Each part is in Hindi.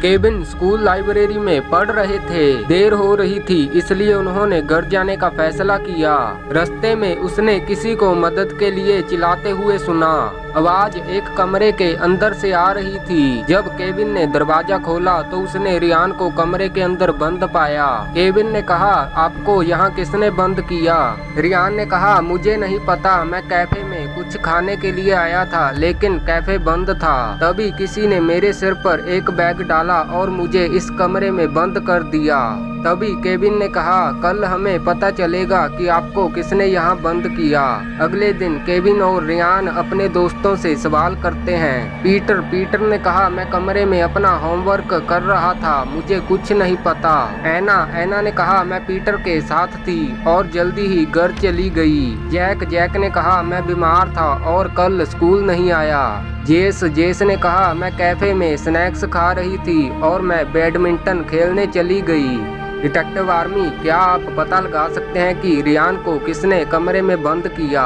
केविन स्कूल लाइब्रेरी में पढ़ रहे थे। देर हो रही थी इसलिए उन्होंने घर जाने का फैसला किया। रास्ते में उसने किसी को मदद के लिए चिल्लाते हुए सुना। आवाज एक कमरे के अंदर से आ रही थी। जब केविन ने दरवाजा खोला तो उसने रियान को कमरे के अंदर बंद पाया। केविन ने कहा, आपको यहाँ किसने बंद किया? रियान ने कहा, मुझे नहीं पता, मैं कैफे में कुछ खाने के लिए आया था लेकिन कैफे बंद था। तभी किसी ने मेरे सिर पर एक बैग डाला और मुझे इस कमरे में बंद कर दिया। तभी केविन ने कहा, कल हमें पता चलेगा कि आपको किसने यहाँ बंद किया। अगले दिन केविन और रियान अपने दोस्तों से सवाल करते हैं। पीटर ने कहा, मैं कमरे में अपना होमवर्क कर रहा था, मुझे कुछ नहीं पता। एना ने कहा, मैं पीटर के साथ थी और जल्दी ही घर चली गई। जैक ने कहा, मैं बीमार था और कल स्कूल नहीं आया। जेस ने कहा, मैं कैफे में स्नैक्स खा रही थी और मैं बैडमिंटन खेलने चली गई। डिटेक्टिव आर्मी, क्या आप पता लगा सकते हैं कि रियान को किसने कमरे में बंद किया?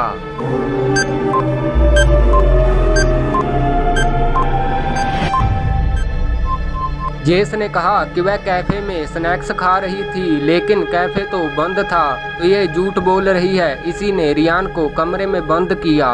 जेस ने कहा कि वह कैफे में स्नैक्स खा रही थी लेकिन कैफे तो बंद था, तो ये झूठ बोल रही है, इसी ने रियान को कमरे में बंद किया।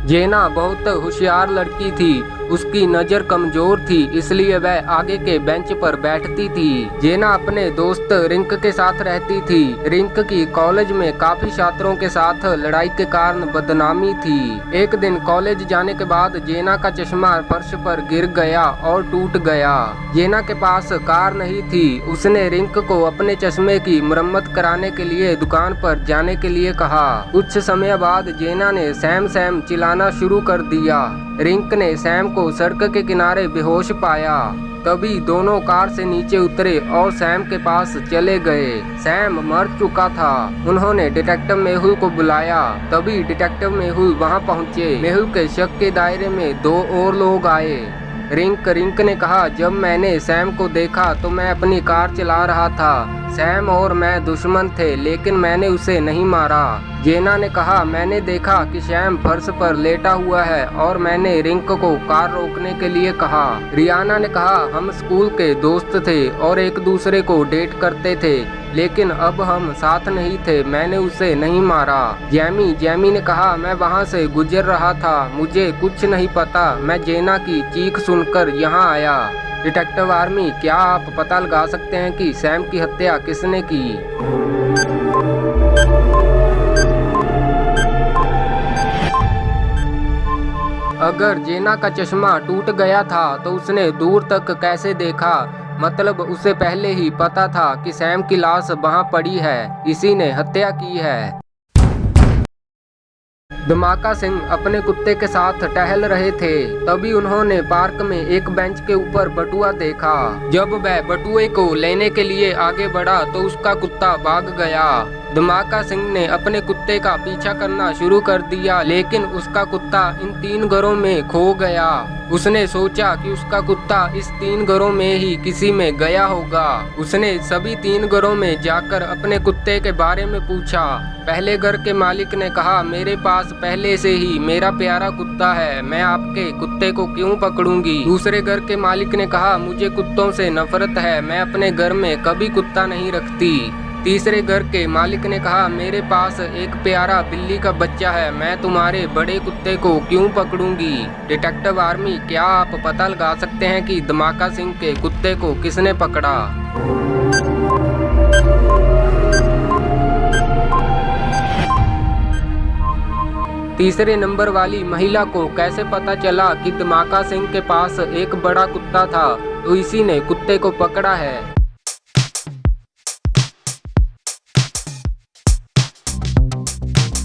जेना बहुत होशियार लड़की थी, उसकी नज़र कमजोर थी इसलिए वह आगे के बेंच पर बैठती थी। जेना अपने दोस्त रिंक के साथ रहती थी। रिंक की कॉलेज में काफी छात्रों के साथ लड़ाई के कारण बदनामी थी। एक दिन कॉलेज जाने के बाद जेना का चश्मा फर्श पर गिर गया और टूट गया। जेना के पास कार नहीं थी। उसने रिंक को अपने चश्मे की मरम्मत कराने के लिए दुकान पर जाने के लिए कहा। कुछ समय बाद जेना ने सैम चिल्लाना शुरू कर दिया। रिंक ने सैम को सड़क के किनारे बेहोश पाया। तभी दोनों कार से नीचे उतरे और सैम के पास चले गए। सैम मर चुका था। उन्होंने डिटेक्टिव मेहुल को बुलाया। तभी डिटेक्टिव मेहुल वहां पहुंचे। मेहुल के शक के दायरे में दो और लोग आए। रिंक ने कहा, जब मैंने सैम को देखा तो मैं अपनी कार चला रहा था। सैम और मैं दुश्मन थे लेकिन मैंने उसे नहीं मारा। जेना ने कहा, मैंने देखा कि सैम फर्श पर लेटा हुआ है और मैंने रिंक को कार रोकने के लिए कहा। रियाना ने कहा, हम स्कूल के दोस्त थे और एक दूसरे को डेट करते थे लेकिन अब हम साथ नहीं थे, मैंने उसे नहीं मारा। जैमी ने कहा, मैं वहां से गुजर रहा था, मुझे कुछ नहीं पता, मैं जेना की चीख सुनकर यहाँ आया। डिटेक्टिव आर्मी, क्या आप पता लगा सकते हैं कि सैम की हत्या किसने की? अगर जेना का चश्मा टूट गया था तो उसने दूर तक कैसे देखा? मतलब उसे पहले ही पता था कि सैम की लाश वहां पड़ी है, इसी ने हत्या की है। धमाका सिंह अपने कुत्ते के साथ टहल रहे थे। तभी उन्होंने पार्क में एक बेंच के ऊपर बटुआ देखा। जब वह बटुए को लेने के लिए आगे बढ़ा तो उसका कुत्ता भाग गया। धमाका सिंह ने अपने कुत्ते का पीछा करना शुरू कर दिया लेकिन उसका कुत्ता इन 3 घरों में खो गया। उसने सोचा कि उसका कुत्ता इस 3 घरों में ही किसी में गया होगा। उसने सभी 3 घरों में जाकर अपने कुत्ते के बारे में पूछा। पहले घर के मालिक ने कहा, मेरे पास पहले से ही मेरा प्यारा कुत्ता है, मैं आपके कुत्ते को क्यों पकड़ूंगी। दूसरे घर के मालिक ने कहा, मुझे कुत्तों से नफरत है, मैं अपने घर में कभी कुत्ता नहीं रखती। तीसरे घर के मालिक ने कहा, मेरे पास एक प्यारा बिल्ली का बच्चा है, मैं तुम्हारे बड़े कुत्ते को क्यों पकड़ूंगी। डिटेक्टिव आर्मी, क्या आप पता लगा सकते हैं कि धमाका सिंह के कुत्ते को किसने पकड़ा? तीसरे नंबर वाली महिला को कैसे पता चला कि धमाका सिंह के पास एक बड़ा कुत्ता था, तो इसी ने कुत्ते को पकड़ा है।